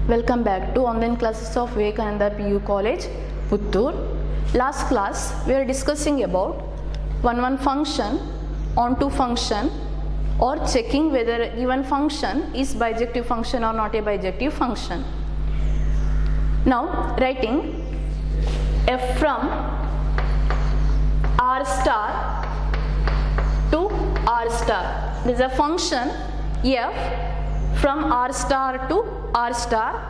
Welcome back to online classes of Vivekananda PU College, Puttur. Last class we are discussing about one function, onto function, or checking whether a given function is bijective function or not a bijective function. Now writing f from r star to r star. There is a function f from r star to r star.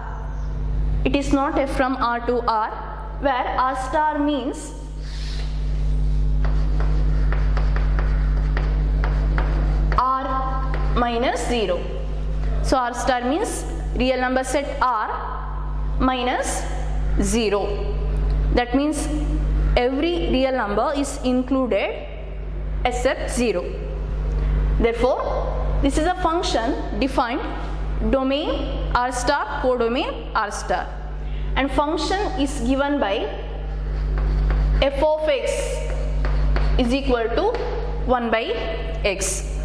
It is not f from r to r, where r star means r minus 0. So r star means real number set r minus 0. That means every real number is included except 0. Therefore, this is a function defined domain r star, codomain r star, and function is given by f of x is equal to 1 by x.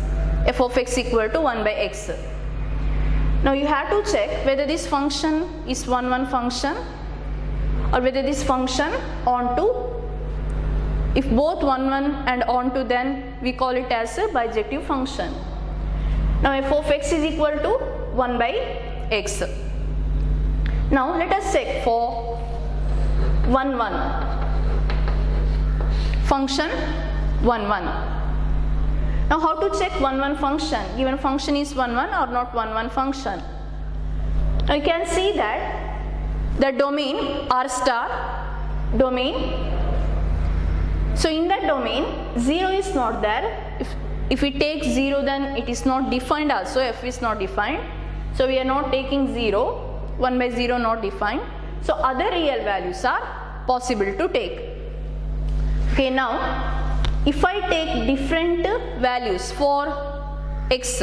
F of x equal to 1 by x. Now you have to check whether this function is one function or whether this function onto. If both one and onto, then we call it as a bijective function. Now f of x is equal to 1 by x. Now let us check for 1 function 1. Now how to check 1 function? Given function is 1 or not 1 function. Now you can see that the domain r star domain. So in that domain 0 is not there. If we take 0, then it is not defined also. F is not defined. So we are not taking 0. 1 by 0 not defined. So other real values are possible to take. Okay, now if I take different values for x,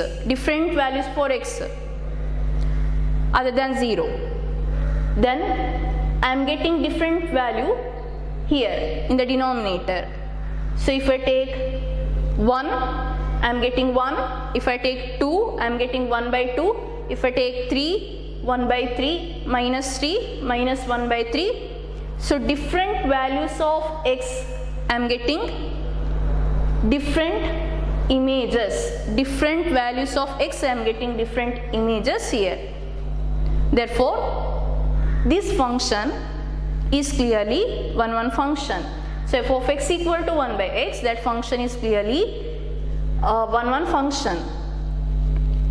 other than 0, then I am getting different value here in the denominator. So if I take 1, I am getting 1. If I take 2, I am getting 1 by 2. If I take 3, 1 by 3, minus 3, minus 1 by 3. So different values of x, I am getting different images. Different values of x, I am getting different images here. Therefore, this function is clearly one function. So f of x equal to 1 by x, that function is clearly one function.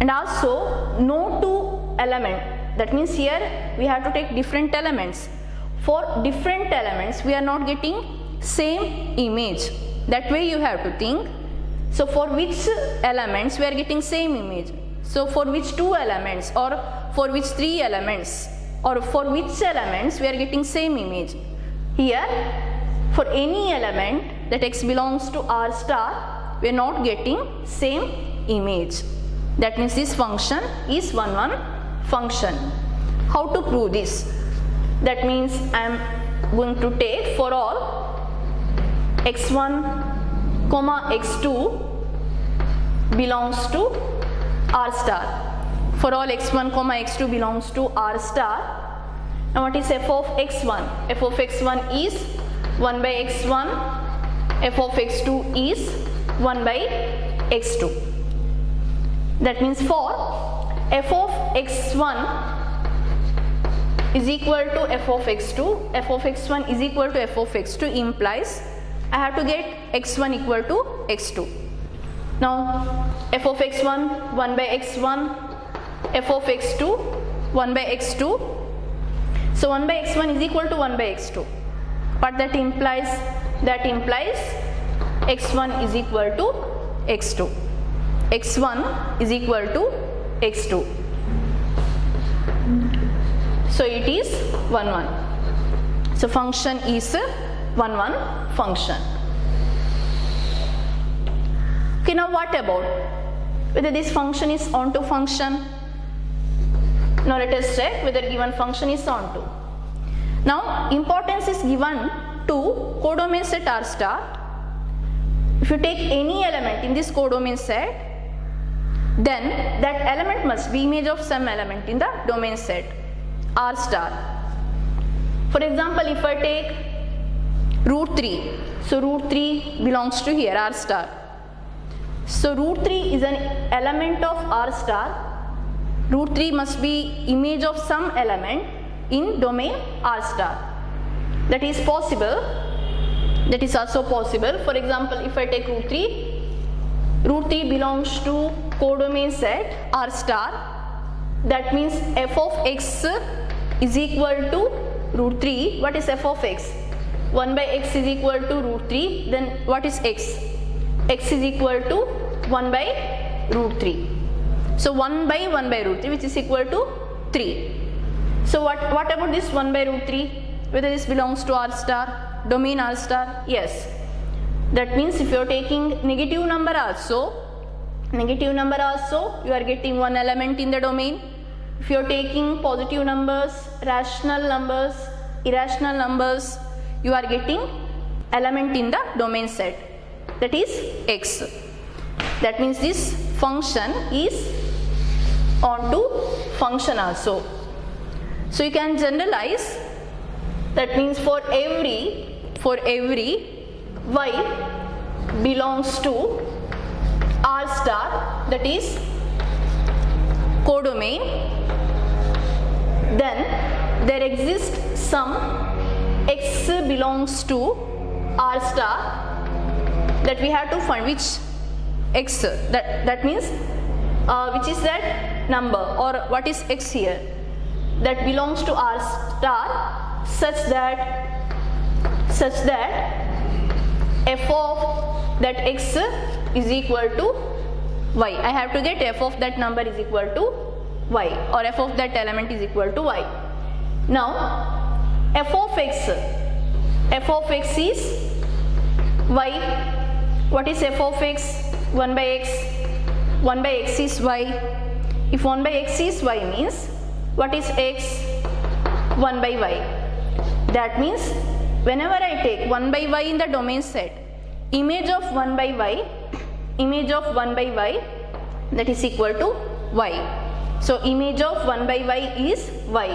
And also no two element. That means here we have to take different elements. For different elements we are not getting same image. That way you have to think. So for which elements we are getting same image? So for which 2 elements, or for which 3 elements, or for which elements we are getting same image? Here for any element that x belongs to r star, we are not getting same image. That means this function is one function. How to prove this? That means I am going to take for all x1 comma x2 belongs to r star. For all x1 comma x2 belongs to r star. Now what is f of x1? F of x1 is 1 by x1. F of x2 is 1 by x2. That means for f of x1 is equal to f of x2, f of x1 is equal to f of x2 implies I have to get x1 equal to x2. Now f of x1 1 by x1, f of x2 1 by x2. So 1 by x1 is equal to 1 by x2. But that implies x1 is equal to x2. x1 is equal to x2. So it is 1. So function is 1 function. Okay, now what about whether this function is onto function? Now let us check whether given function is onto. Now importance is given to codomain set r star. If you take any element in this codomain set, then that element must be image of some element in the domain set. r star. For example, if I take root 3, so root 3 belongs to here r star. So root 3 is an element of r star. Root 3 must be image of some element in domain r star. That is possible. That is also possible. For example, if I take root 3 belongs to codomain set r star. That means f of x is equal to root 3. What is f of x? 1 by x is equal to root 3. Then what is x? X is equal to 1 by root 3. So 1 by root 3, which is equal to 3. So what about this 1 by root 3? Whether this belongs to r star, domain r star? Yes. That means if you are taking negative number also, you are getting one element in the domain. If you are taking positive numbers, rational numbers, irrational numbers, you are getting element in the domain set. That is x. That means this function is onto function also. So you can generalize. That means for every y belongs to r star, that is codomain, then there exists some x belongs to r star, that we have to find which x, that means which is that number, or what is x here, that belongs to r star, such that f of that x is equal to y. I have to get f of that number is equal to y, or f of that element is equal to y. Now f of x is y. What is f of x? 1 by x. 1 by x is y. If 1 by x is y means what is x? 1 by y. That means whenever I take 1 by y in the domain set, image of 1 by y, that is equal to y. So image of 1 by y is y.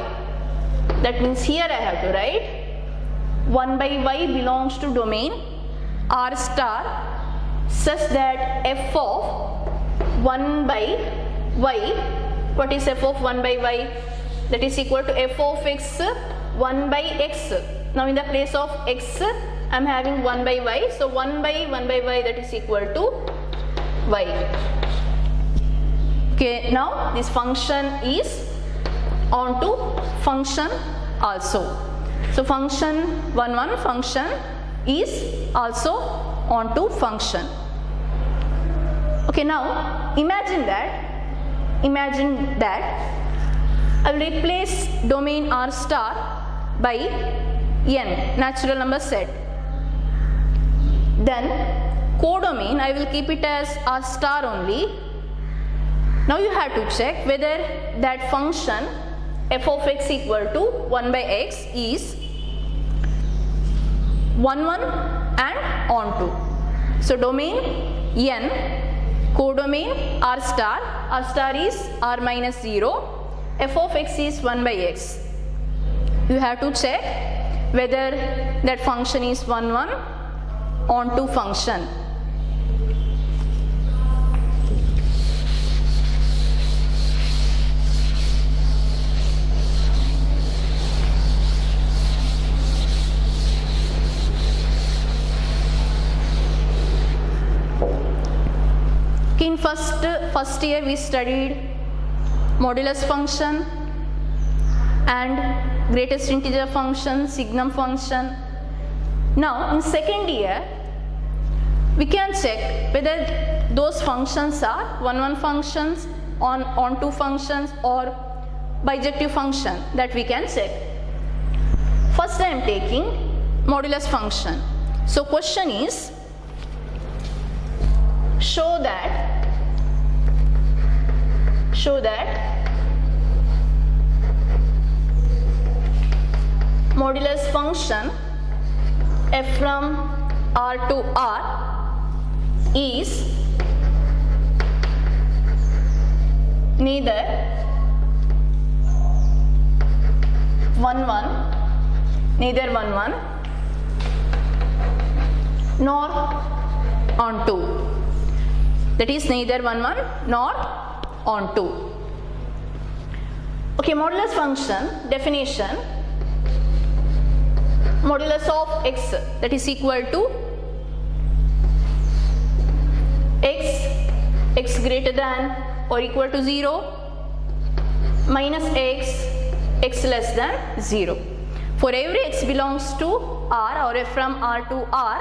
That means here I have to write 1 by y belongs to domain r star, such that f of 1 by y, what is f of 1 by y? That is equal to f of x 1 by x. Now in the place of x I am having 1 by y, so 1 by y, that is equal to y. Okay, now this function is onto function also. So function 1 function is also onto function. Okay, now imagine that I will replace domain r star by n, natural number set. Then codomain I will keep it as r star only. Now you have to check whether that function f of x equal to 1 by x is 1 and onto. So domain n, codomain r star is r minus 0, f of x is 1 by x. You have to check whether that function is 1 onto function. In first year we studied modulus function and greatest integer function, signum function. Now in second year we can check whether those functions are 1 functions, onto functions, or bijective function, that we can check. First I am taking modulus function. So question is, show that modulus function f from R to R is neither 1 1, neither 1 1 nor on 2. That is neither 1 1 nor on 2. Okay, modulus function definition. Modulus of x, that is equal to x greater than or equal to 0 minus x less than 0. For every x belongs to R or f from R to R,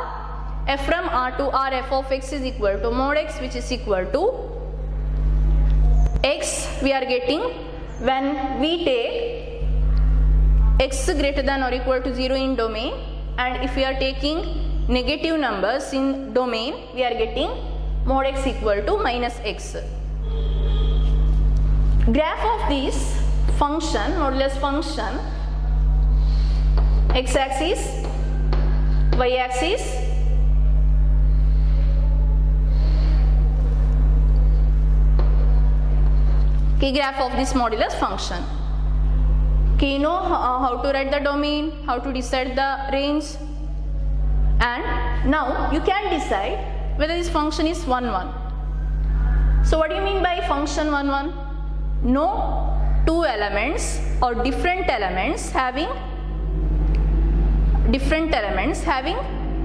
f from R to R f of x is equal to mod x, which is equal to x we are getting when we take x greater than or equal to 0 in domain, and if we are taking negative numbers in domain, we are getting mod x equal to minus x. Graph of this function, modulus function, x axis, y axis, okay, graph of this modulus function. Okay, you know how to write the domain, how to decide the range, and now you can decide whether this function is 1 1. So what do you mean by function 1 1? No two elements or different elements having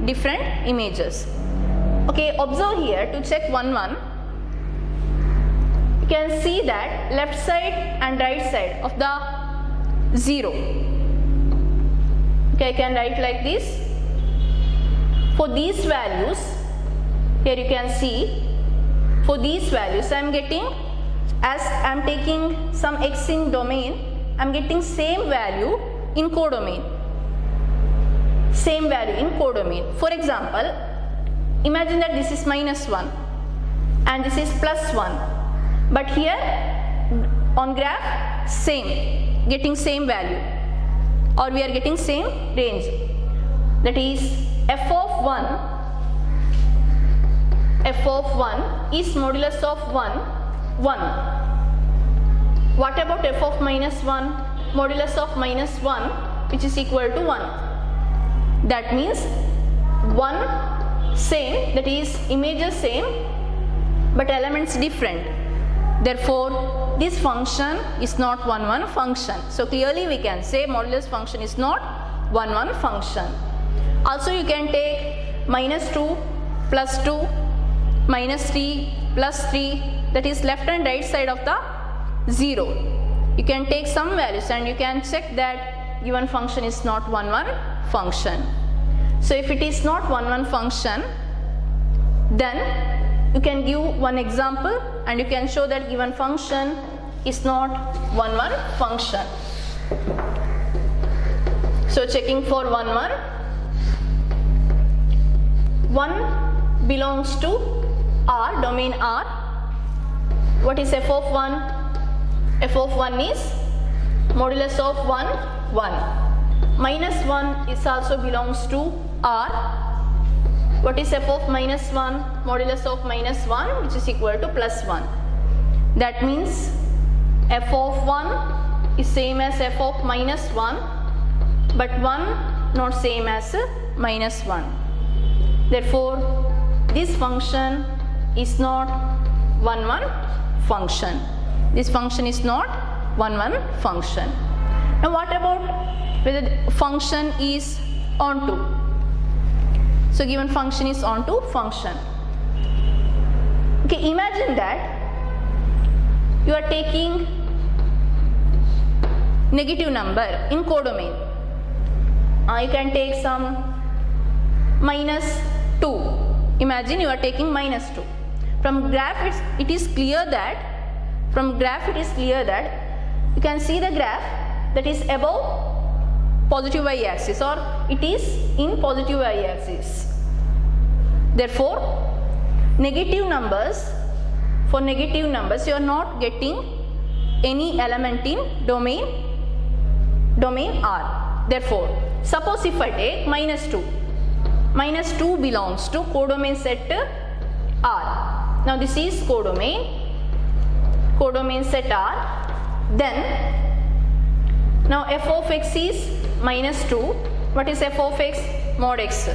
different images. Okay, observe here to check 1 1. You can see that left side and right side of the 0. Okay, I can write like this. For these values, here you can see, for these values I am getting, as I am taking some x in domain, I am getting same value in codomain. Same value in codomain. For example, imagine that this is minus 1 and this is plus 1. But here on graph same, getting same value, or we are getting same range. That is f of 1 is modulus of 1 1. What about f of minus 1? Modulus of minus 1, which is equal to 1. That means 1 same, that is images same but elements different. Therefore this function is not 1 1 function. So clearly we can say modulus function is not 1 1 function. Also you can take minus 2 plus 2 minus 3 plus 3, that is left and right side of the 0. You can take some values and you can check that given function is not 1 1 function. So if it is not 1 1 function, then you can give one example and you can show that given function is not 1 1 function. So checking for 1 1, 1 belongs to R, domain R. What is f of 1? F of 1 is modulus of 1 1. Minus 1 is also belongs to R. What is f of minus 1? Modulus of minus 1, which is equal to plus 1. That means f of 1 is same as f of minus 1, but 1 not same as minus 1. Therefore this function is not 1 1 function. This function is not 1 1 function. Now what about whether the function is onto? So given function is onto function. Okay, imagine that you are taking negative number in codomain. You can take some minus 2. Imagine you are taking minus 2. From graph it is clear that you can see the graph that is above positive y-axis, or it is in positive y-axis. Therefore negative numbers, for negative numbers you are not getting any element in domain R. Therefore suppose if I take minus 2 belongs to codomain set R. Now this is codomain set R. Then Now f of x is minus 2. What is f of x? Mod x.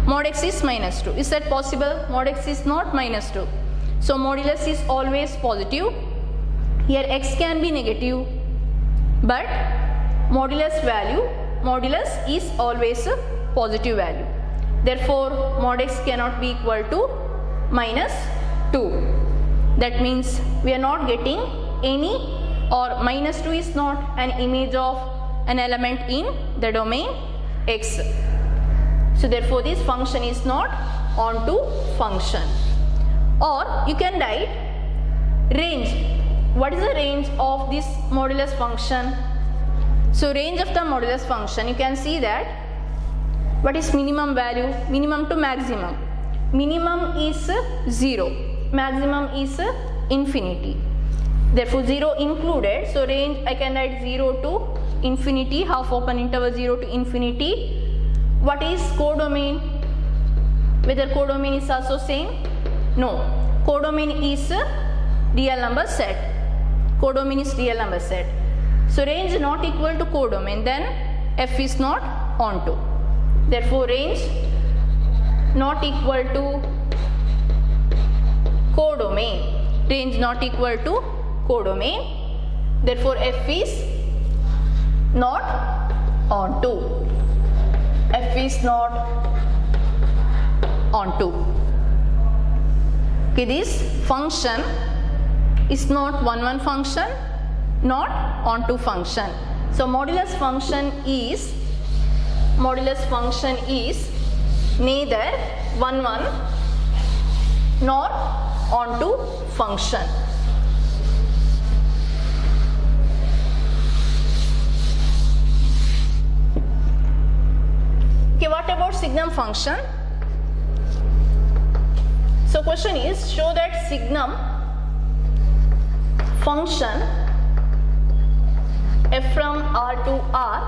Mod x is minus 2. Is that possible? Mod x is not minus 2. So modulus is always positive. Here x can be negative, but modulus is always a positive value. Therefore mod x cannot be equal to minus 2. That means we are not getting any, or minus 2 is not an image of an element in the domain x. So therefore this function is not onto function. Or you can write range. What is the range of this modulus function? So range of the modulus function, you can see that what is minimum value? Minimum to maximum. Minimum is 0, maximum is infinity. Therefore 0 included. So range I can write 0 to infinity, half open interval 0 to infinity. What is codomain? Whether codomain is also same? No. Codomain is real number set. Codomain is real number set. So range not equal to codomain, then f is not onto. Therefore range not equal to codomain. Range not equal to codomain. Therefore f is not onto. F is not onto. Okay, this function is not 1-1 function, not onto function. So modulus function is neither 1-1 nor onto function. Okay, what about signum function? So question is, show that signum function f from R to R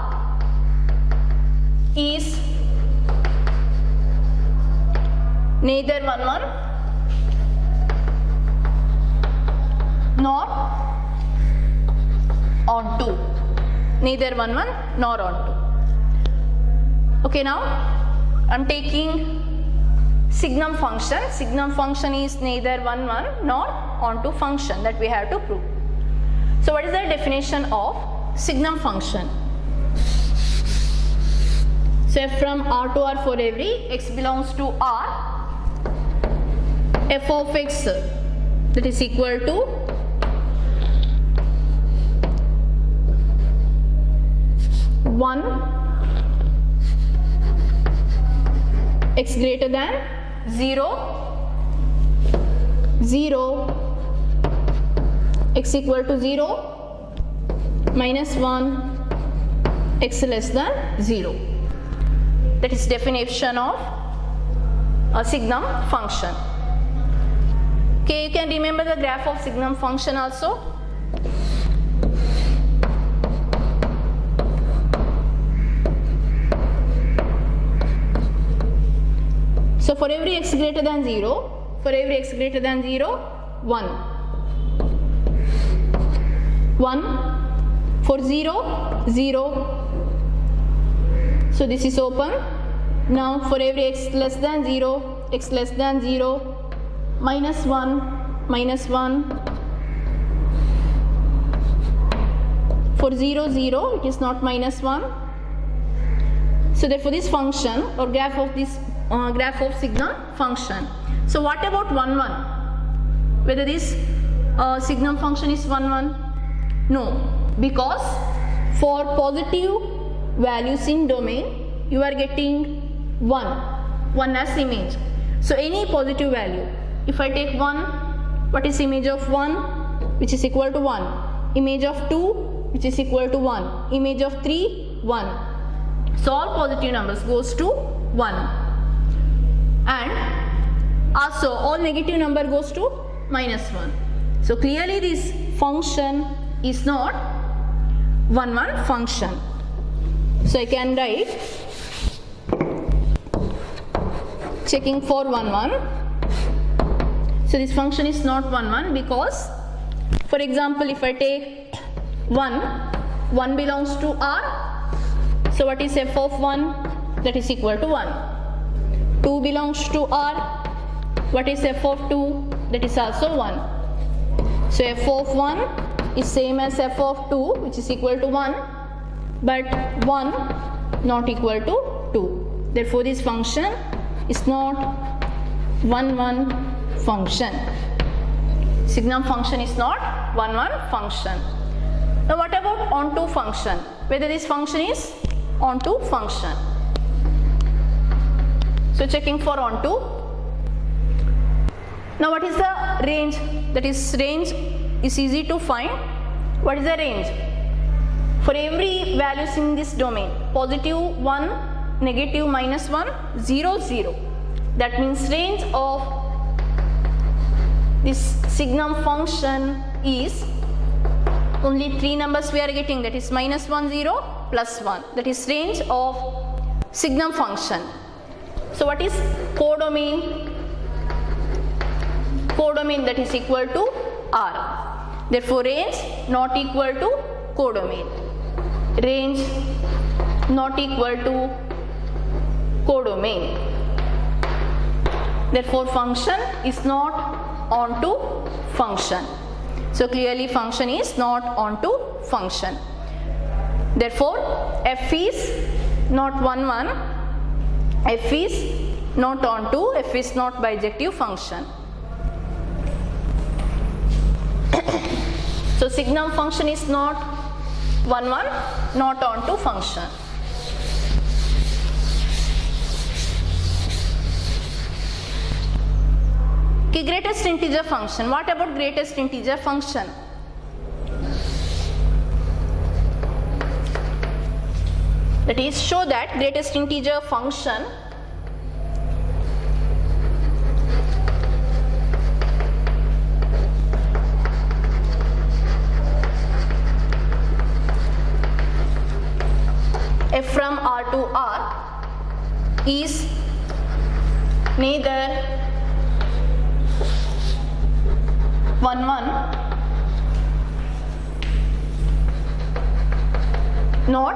is neither 1-1 nor onto. Neither 1-1 nor onto. Okay, now I am taking signum function. Signum function is neither 1-1 nor onto function, that we have to prove. So what is the definition of signum function? So f from R to R, for every x belongs to R, f of x that is equal to one x greater than 0, 0, x equal to 0, minus 1, x less than 0. That is definition of a signum function. Okay, you can remember the graph of signum function also. So for every x greater than 0, 1. 1 for 0, 0. So this is open. Now for every x less than 0, minus 1, minus 1. For 0, 0, it is not minus 1. So therefore this function or graph of this graph of signum function. So what about 1-1? Whether this signum function is 1-1? No, because for positive values in domain you are getting 1 as image. So any positive value, if I take 1, what is image of 1? Which is equal to 1. Image of 2, which is equal to 1. Image of 3, 1. So all positive numbers goes to 1. And also all negative number goes to minus 1. So clearly this function is not 1-1 function. So I can write, checking for 1-1. So this function is not 1-1 because, for example, if I take 1, 1 belongs to R. So what is f of 1? That is equal to 1. 2 belongs to R. What is f of 2? That is also 1. So f of 1 is same as f of 2, which is equal to 1, but 1 not equal to 2. Therefore this function is not 1 function. Signum function is not 1 function. Now what about onto function? Whether this function is onto function. So checking for onto. Now what is the range? That is, range is easy to find. What is the range? For every values in this domain, positive 1, negative -1, 0, 0. That means range of this signum function is only 3 numbers we are getting, that is -1, 0, +1. That is range of signum function. So what is codomain? Codomain, that is equal to R. Therefore range not equal to codomain. Range not equal to codomain. Therefore function is not onto function. So clearly function is not onto function. Therefore f is not 1, f is not onto, f is not bijective function. So signum function is not 1, not onto function. Okay, greatest integer function. What about greatest integer function? That is, show that greatest integer function f from R to R is neither 1, not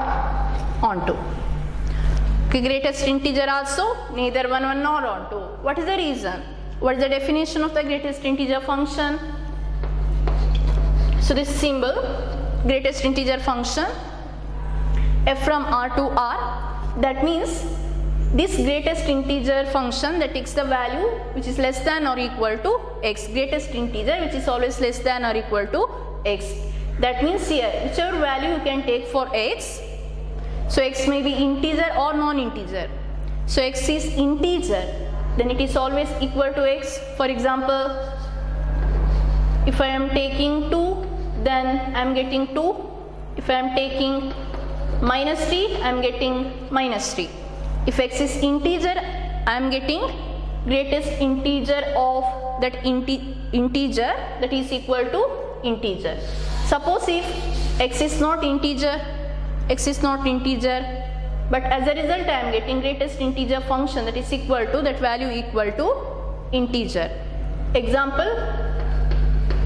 onto. Okay, greatest integer also neither 1 nor onto. What is the reason? What is the definition of the greatest integer function? So this symbol, greatest integer function, f from R to R, that means this greatest integer function that takes the value which is less than or equal to x, greatest integer which is always less than or equal to x. That means here whichever value you can take for x, so x may be integer or non-integer. So x is integer, then it is always equal to x. For example, if I am taking 2, then I am getting 2. If I am taking -3, I am getting -3. If x is integer, I am getting greatest integer of that integer, that is equal to integer. Suppose if x is not integer, but as a result I am getting greatest integer function that is equal to, that value equal to integer. Example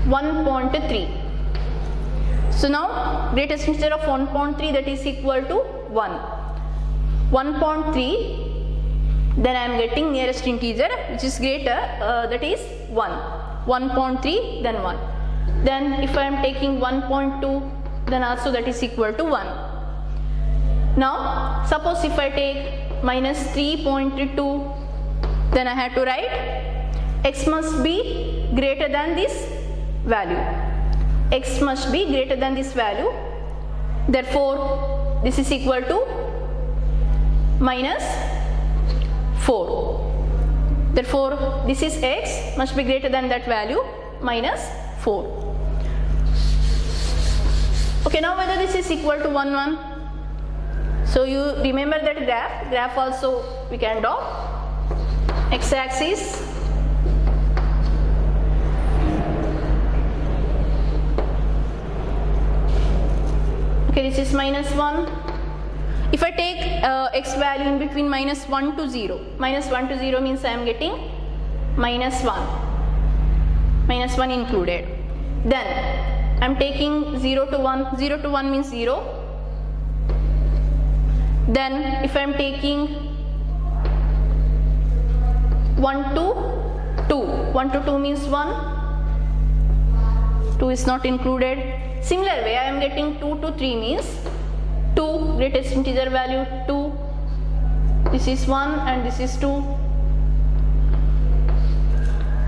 1.3. So now greatest integer of 1.3, that is equal to 1. 1.3, then I am getting nearest integer which is greater, that is 1. 1.3, then 1. Then if I am taking 1.2, then also that is equal to 1. Now suppose if I take -3.2, then I have to write x must be greater than this value. X must be greater than this value. Therefore this is equal to -4. Therefore this is x must be greater than that value, -4. Okay, now whether this is equal to 1, 1. So you remember that graph also we can draw. X-axis, okay, this is -1. If I take x value in between -1 to 0, -1 to 0 means I am getting -1 included. Then I am taking 0 to 1, 0 to 1 means 0, Then if I am taking 1 to 2, 1 to 2 means 1, 2 is not included. Similar way, I am getting 2 to 3 means 2, greatest integer value 2, this is 1 and this is 2.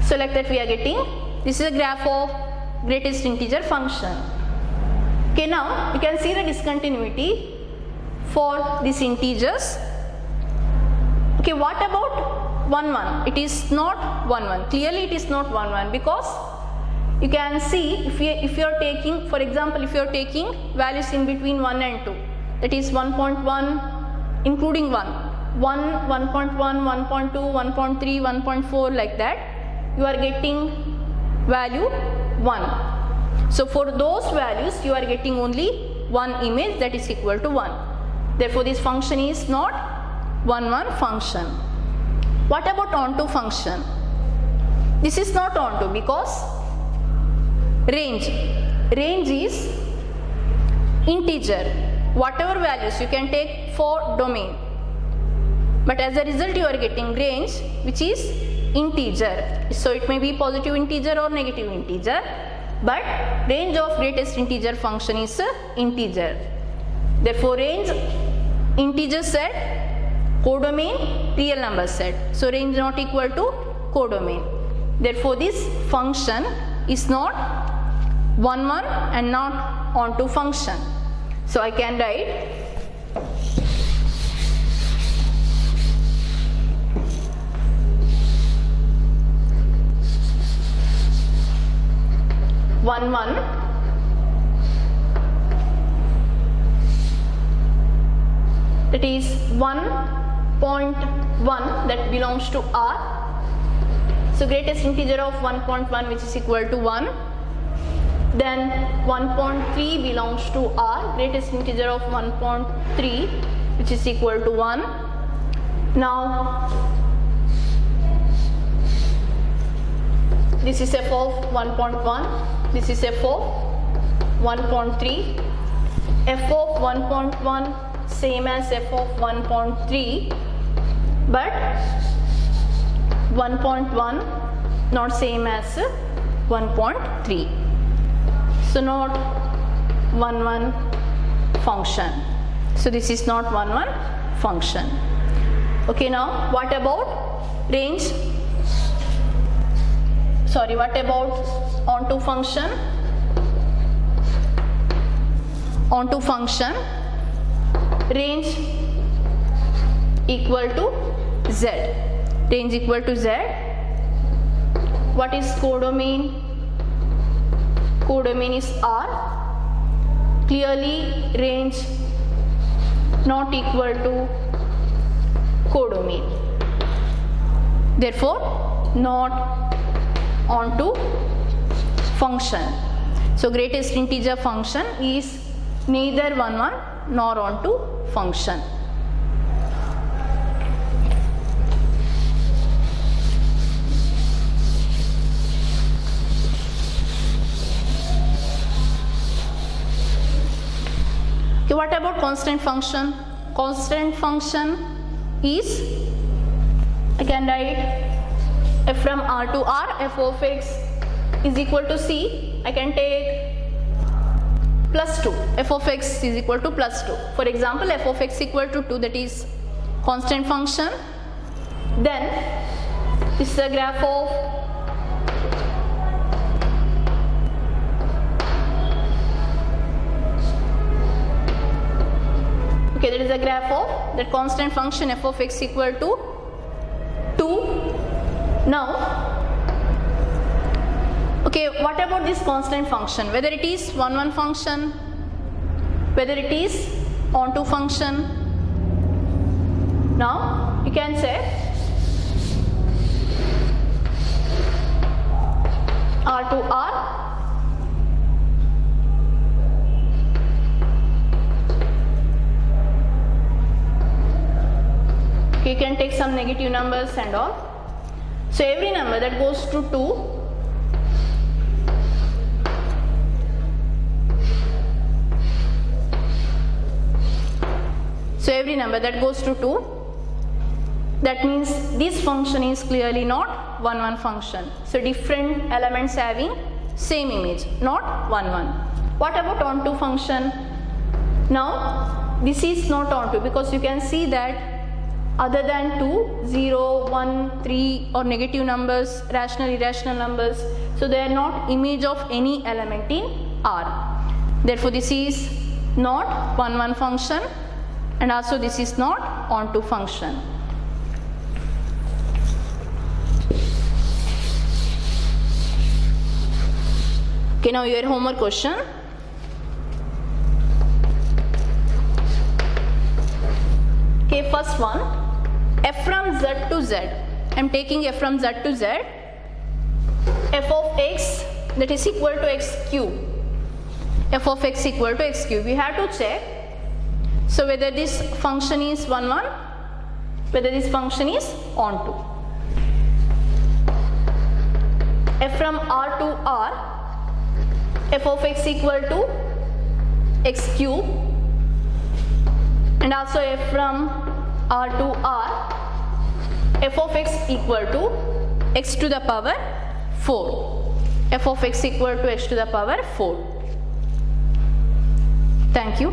So like that we are getting, this is a graph of greatest integer function. Okay, now you can see the discontinuity for these integers. Okay, what about 1 1? It is not 1 1. Clearly it is not 1 1 because you can see if you are taking, for example, if you are taking values in between 1 and 2, that is 1.1 including 1, 1.1, 1.2, 1.3, 1.4 like that, you are getting value 1. So for those values you are getting only one image, that is equal to 1. Therefore this function is not 1 1 function. What about onto function? This is not onto because range is integer, whatever values you can take for domain, but as a result you are getting range which is integer. So it may be positive integer or negative integer, but range of greatest integer function is integer. Therefore range integer set, codomain real number set. So range not equal to codomain. Therefore this function is not 1 1 and not onto function. So I can write one one that is 1.1 that belongs to R. So greatest integer of 1.1 which is equal to 1. Then 1.3 belongs to R, greatest integer of 1.3 which is equal to 1. Now this is f of 1.1, this is f of 1.3, f of 1.1 same as f of 1.3, but 1.1 not same as 1.3. So not 1 1 function. So this is not 1 1 function. Okay, now what about range? Sorry, what about onto function? Onto function, range equal to Z. Range equal to Z. What is codomain? Codomain is R. Clearly range not equal to codomain. Therefore not onto function. So greatest integer function is neither 1 1 nor onto function. Okay, what about constant function? Constant function is, I can write f from R to R, f of x is equal to C. I can take plus 2, f of x is equal to plus 2. For example, f of x equal to 2, that is constant function. Then this is a graph of there is a graph of that constant function f of x equal to 2. Now, okay, what about this constant function? Whether it is 1 1 function, whether it is onto function. Now, you can say R to R. You can take some negative numbers and all. So every number that goes to 2, So every number that goes to 2, that means this function is clearly not 1 1 function. So different elements having same image, not 1 1. What about onto function? Now this is not onto, because you can see that other than 2, 0, 1, 3 or negative numbers, rational, irrational numbers, so they are not image of any element in R. Therefore this is not 1 1 function, and also this is not onto function. Okay, now your homework question. Okay, first one, f from z to z. I am taking f from z to z. F of x, that is equal to x cube. F of x equal to x cube. We have to check. So whether this function is 1 1, whether this function is onto. F from R to R, f of x equal to x cube, and also f from R to R, f of x equal to x to the power 4. F of x equal to x to the power 4. Thank you.